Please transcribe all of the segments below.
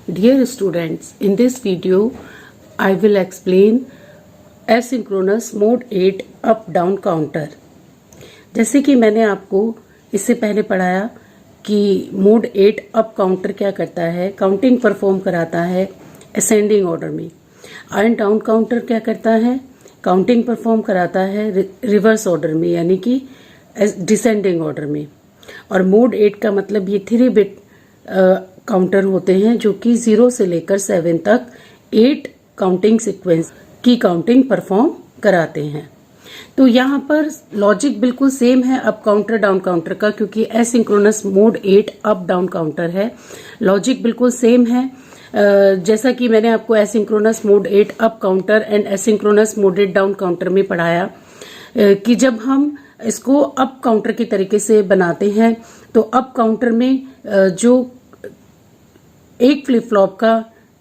Dear students, in this video, I will explain asynchronous mode 8 up down counter. जैसे कि मैंने आपको इससे पहले पढ़ाया कि मोड 8 अप काउंटर क्या करता है, काउंटिंग परफॉर्म कराता है असेंडिंग ऑर्डर में। एंड डाउन काउंटर क्या करता है, काउंटिंग परफॉर्म कराता है रिवर्स ऑर्डर में, यानी कि डिसेंडिंग ऑर्डर में। और मोड 8 का मतलब ये 3 बिट काउंटर होते हैं जो कि 0 से लेकर 7 तक 8 काउंटिंग सीक्वेंस की काउंटिंग परफॉर्म कराते हैं। तो यहाँ पर लॉजिक बिल्कुल सेम है अप काउंटर डाउन काउंटर का, क्योंकि asynchronous mode 8 up down counter है। लॉजिक बिल्कुल सेम है। जैसा कि मैंने आपको asynchronous mode 8 up counter and asynchronous mode 8 down counter में पढ़ाया कि जब हम इसको अप काउंटर के तरीके से बनाते हैं तो अप काउंटर में जो एक फ्लिप फ्लॉप का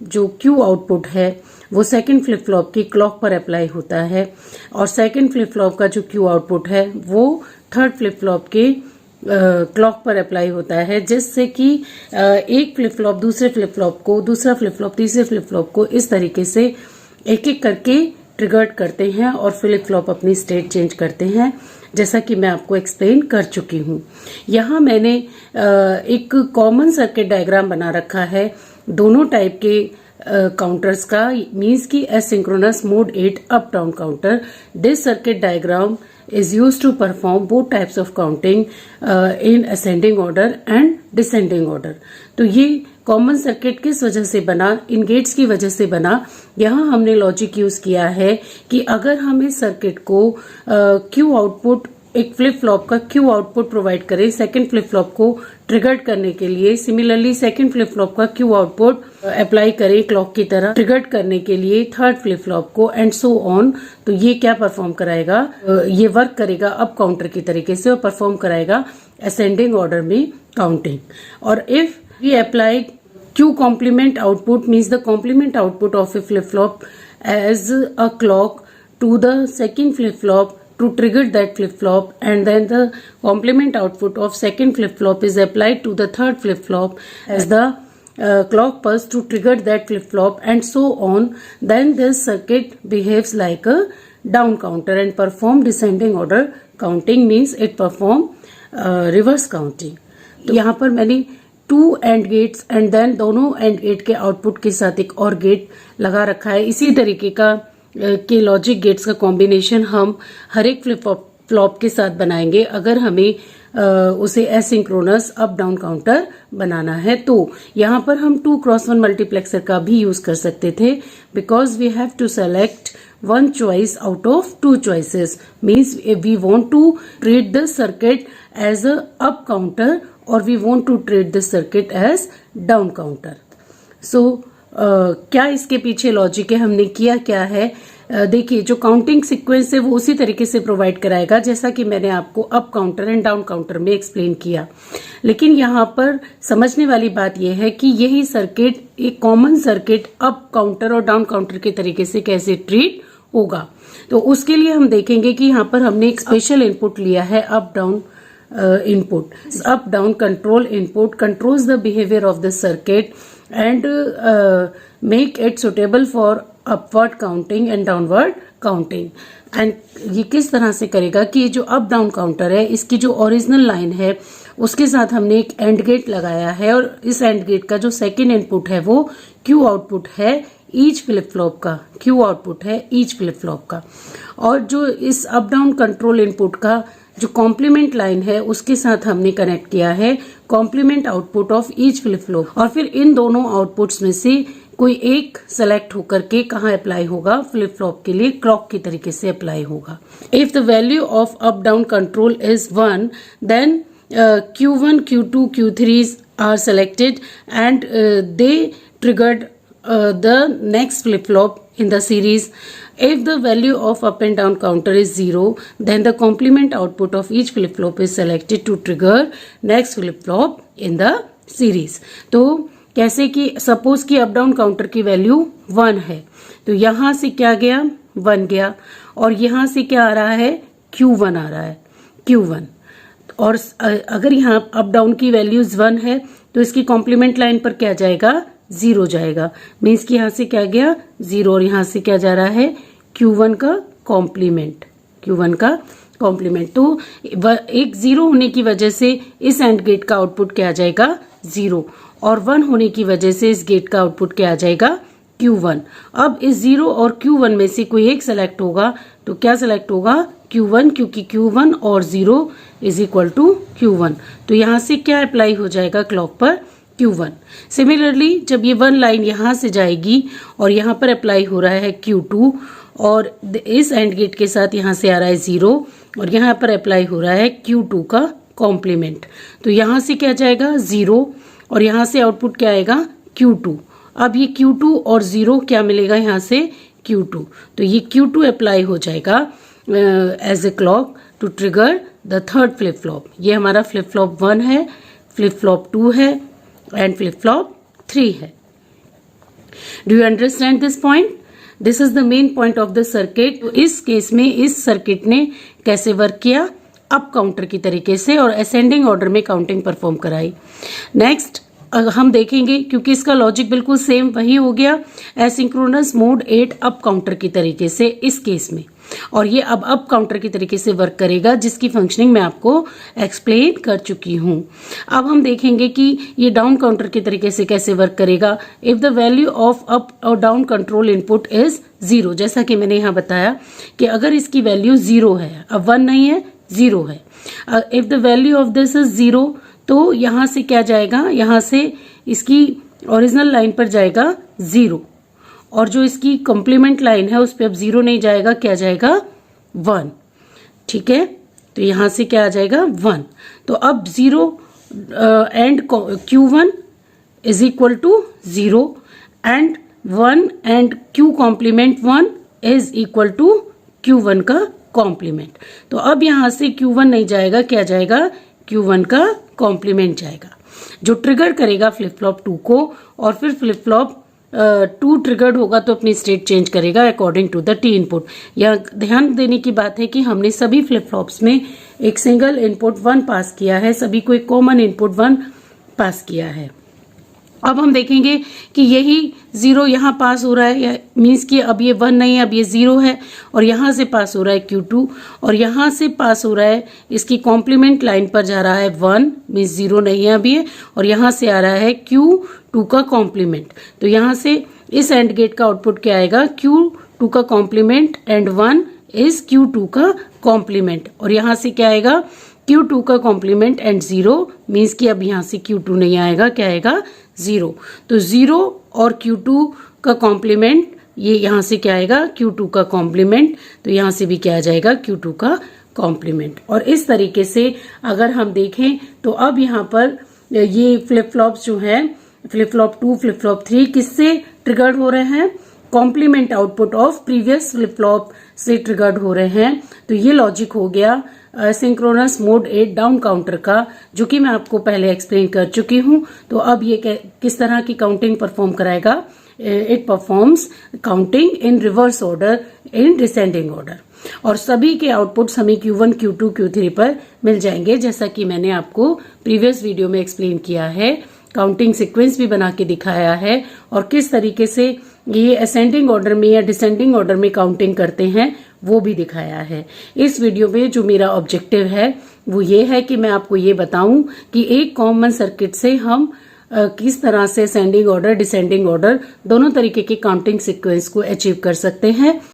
जो क्यू आउटपुट है वो सेकंड फ्लिप फ्लॉप की क्लॉक पर अप्लाई होता है, और सेकंड फ्लिप फ्लॉप का जो क्यू आउटपुट है वो थर्ड फ्लिप फ्लॉप के क्लॉक पर अप्लाई होता है, जिससे कि एक फ्लिप फ्लॉप दूसरे फ्लिप फ्लॉप को, दूसरा फ्लिप फ्लॉप तीसरे फ्लिप फ्लॉप को इस तरीके से एक एक करके ट्रिगर्ड करते हैं और फ्लिप फ्लॉप अपनी स्टेट चेंज करते हैं, जैसा कि मैं आपको एक्सप्लेन कर चुकी हूँ। यहाँ मैंने एक कॉमन सर्किट डायग्राम बना रखा है दोनों टाइप के काउंटर्स का, मीन्स की asynchronous mode 8 up down counter. This circuit diagram is used to perform both types of counting in ascending order and descending order। तो ये कॉमन सर्किट किस वजह से बना, इन गेट्स की वजह से बना। यहाँ हमने लॉजिक यूज किया है कि अगर हम इस सर्किट को क्यू आउटपुट, एक फ्लिप फ्लॉप का क्यू आउटपुट प्रोवाइड करें सेकंड फ्लिप फ्लॉप को ट्रिगर्ड करने के लिए, सिमिलरली सेकंड फ्लिप फ्लॉप का क्यू आउटपुट अप्लाई करें क्लॉक की तरह ट्रिगर्ड करने के लिए थर्ड फ्लिप फ्लॉप को, एंड सो ऑन, तो ये क्या परफॉर्म कराएगा, ये वर्क करेगा अप काउंटर की तरीके से और परफॉर्म कराएगा असेंडिंग ऑर्डर में काउंटिंग। और if we apply Q complement output, means the complement output of a flip flop as a clock to the second flip flop to trigger that flip flop, and then the complement output of second flip flop is applied to the third flip flop as the clock pulse to trigger that flip flop, and so on, then this circuit behaves like a down counter and perform descending order counting, means it perform reverse counting। तो यहाँ पर मैंने 2 AND gets and then दोनों AND gate के output के साथ एक और गेट लगा रखा है। इसी तरीके का के लॉजिक गेट्स का कॉम्बिनेशन हम हर एक फ्लिप फ्लॉप के साथ बनाएंगे अगर हमें उसे एसिंक्रोनस अप डाउन काउंटर बनाना है। तो यहाँ पर हम 2x1 मल्टीप्लेक्सर का भी यूज कर सकते थे, because we have to select one choice out of 2 choices, means we want to treat the circuit as a up counter or we want to treat the circuit as down counter। So क्या इसके पीछे logic है, हमने किया क्या है, देखिए जो काउंटिंग सीक्वेंस है वो उसी तरीके से प्रोवाइड कराएगा जैसा कि मैंने आपको up counter and down counter में एक्सप्लेन किया। लेकिन यहाँ पर समझने वाली बात यह है कि यही सर्किट एक कॉमन सर्किट अप काउंटर और डाउन काउंटर के तरीके से कैसे ट्रीट होगा। तो उसके लिए हम देखेंगे कि यहाँ पर हमने एक स्पेशल इनपुट लिया है up down input. Up down control input controls the behaviour of the circuit and make it suitable for upward counting and downward counting। and ये किस तरह से करेगा कि ये जो अप डाउन काउंटर है इसकी जो ओरिजिनल लाइन है उसके साथ हमने एक एंड गेट लगाया है, और इस एंड गेट का जो सेकेंड इनपुट है वो क्यू आउटपुट है ईच फ्लिप फ्लॉप का, क्यू आउटपुट है ईच फ्लिप फ्लॉप का। और जो इस अप डाउन कंट्रोल इनपुट का जो कॉम्प्लीमेंट लाइन है उसके साथ हमने कनेक्ट किया है complement output of each flip flop, और फिर इन दोनों आउटपुट्स में से कोई एक सेलेक्ट होकर के कहाँ अप्लाई होगा, फ्लिप फ्लॉप के लिए क्लॉक की तरीके से अप्लाई होगा। If the value of up down control is 1, then Q1, Q2, Q3 are selected and they triggered the next flip flop in the series। If the value of up and down counter is 0, then the complement output of each flip flop is selected to trigger next flip flop in the series। तो कैसे कि suppose कि up down counter की value 1 है, तो यहां से क्या गया 1 गया, और यहां से क्या आ रहा है Q1 आ रहा है Q1। और अगर यहाँ अप डाउन की वैल्यूज 1 है तो इसकी कॉम्प्लीमेंट लाइन पर क्या जाएगा 0 जाएगा, मीन्स कि यहाँ से क्या गया 0 और यहाँ से क्या जा रहा है Q1 का कॉम्प्लीमेंट, Q1 का कॉम्प्लीमेंट। तो एक 0 होने की वजह से इस एंड गेट का आउटपुट क्या आ जाएगा 0 और 1 होने की वजह से इस गेट का आउटपुट क्या आ जाएगा Q1। अब इस 0 और Q1 में से कोई एक सेलेक्ट होगा तो क्या सेलेक्ट होगा Q1, क्योंकि Q1 और 0 इज इक्वल टू Q1। तो यहाँ से क्या अप्लाई हो जाएगा क्लॉक पर Q1। सिमिलरली जब ये 1 लाइन यहाँ से जाएगी और यहाँ पर अप्लाई हो रहा है Q2 और इस एंड गेट के साथ यहाँ से आ रहा है 0 और यहाँ पर अप्लाई हो रहा है Q2 का कॉम्प्लीमेंट, तो यहाँ से क्या जाएगा 0 और यहाँ से आउटपुट क्या आएगा Q2। अब ये Q2 और 0 क्या मिलेगा यहाँ से Q2, तो ये Q2 अप्लाई हो जाएगा as a clock to trigger the third flip flop. ये हमारा फ्लिप फ्लॉप 1 है, फ्लिप फ्लॉप 2 है एंड फ्लिप फ्लॉप 3 है। Do you understand this point? This is the main point of the circuit. तो इस case में इस सर्किट ने कैसे वर्क किया, अप काउंटर की तरीके से और असेंडिंग ऑर्डर में काउंटिंग परफॉर्म कराई। नेक्स्ट हम देखेंगे, क्योंकि इसका लॉजिक बिल्कुल सेम वही हो गया, एसिंक्रोनस मोड 8 अप काउंटर की तरीके से इस केस में, और ये अब अप काउंटर की तरीके से वर्क करेगा जिसकी फंक्शनिंग मैं आपको एक्सप्लेन कर चुकी हूं। अब हम देखेंगे कि ये डाउन काउंटर की तरीके से कैसे वर्क करेगा। If the value of up और डाउन कंट्रोल इनपुट इज 0, जैसा कि मैंने यहाँ बताया कि अगर इसकी वैल्यू 0 है, अब 1 नहीं है 0 है, if the value of this is 0 तो यहाँ से क्या जाएगा, यहाँ से इसकी ओरिजिनल लाइन पर जाएगा 0 और जो इसकी कॉम्प्लीमेंट लाइन है उस पर अब 0 नहीं जाएगा, क्या जाएगा 1। ठीक है, तो यहाँ से क्या आ जाएगा 1। तो अब 0 and Q1 is equal to 0 and 1 and Q complement 1 is equal to Q1 का कॉम्प्लीमेंट। तो अब यहाँ से Q1 नहीं जाएगा, क्या जाएगा Q1 का कॉम्प्लीमेंट जाएगा, जो ट्रिगर करेगा फ्लिप फ्लॉप 2 को, और फिर फ्लिप फ्लॉप 2 ट्रिगर्ड होगा तो अपनी स्टेट चेंज करेगा according to the T input. यह ध्यान देने की बात है कि हमने सभी फ्लिप फ्लॉप्स में एक सिंगल इनपुट 1 पास किया है, सभी को एक कॉमन इनपुट 1 पास किया है। अब हम देखेंगे कि यही 0 यहाँ पास हो रहा है, मीन्स कि अब ये 1 नहीं है, अब ये 0 है और यहाँ से पास हो रहा है Q2 और यहाँ से पास हो रहा है, इसकी कॉम्प्लीमेंट लाइन पर जा रहा है 1, मीन्स 0 नहीं है अभी, और यहाँ से आ रहा है Q2 का कॉम्प्लीमेंट। तो यहाँ से इस एंड गेट का आउटपुट क्या आएगा, Q2 का कॉम्प्लीमेंट एंड 1 इज Q2 का कॉम्प्लीमेंट, और यहाँ से क्या आएगा Q2 का कॉम्प्लीमेंट एंड 0, मीन्स कि अब यहाँ से Q2 नहीं आएगा, क्या आएगा 0। तो 0 और Q2 का कॉम्प्लीमेंट, ये यहाँ से क्या आएगा Q2 का कॉम्प्लीमेंट, तो यहाँ से भी क्या आ जाएगा Q2 का कॉम्प्लीमेंट। और इस तरीके से अगर हम देखें तो अब यहाँ पर ये फ्लिप फ्लॉप्स जो है, फ्लिप फ्लॉप 2, फ्लिप फ्लॉप 3 किससे ट्रिगर्ड हो रहे हैं, complement output of previous flip flop से ट्रिगर्ड हो रहे हैं। तो ये लॉजिक हो गया सिंक्रोनस मोड 8 डाउन काउंटर का, जो कि मैं आपको पहले एक्सप्लेन कर चुकी हूं। तो अब ये किस तरह की काउंटिंग परफॉर्म कराएगा, it performs counting in reverse order in descending order, और सभी के आउटपुट्स हमें Q1, Q2, Q3 पर मिल जाएंगे, जैसा कि मैंने आपको प्रीवियस वीडियो में एक्सप्लेन किया है। काउंटिंग सीक्वेंस भी बना के दिखाया है और किस तरीके से ये असेंडिंग ऑर्डर में या डिसेंडिंग ऑर्डर में काउंटिंग करते हैं वो भी दिखाया है। इस वीडियो में जो मेरा ऑब्जेक्टिव है वो ये है कि मैं आपको ये बताऊं कि एक कॉमन सर्किट से हम किस तरह से असेंडिंग ऑर्डर, डिसेंडिंग ऑर्डर दोनों तरीके के काउंटिंग सीक्वेंस को अचीव कर सकते हैं।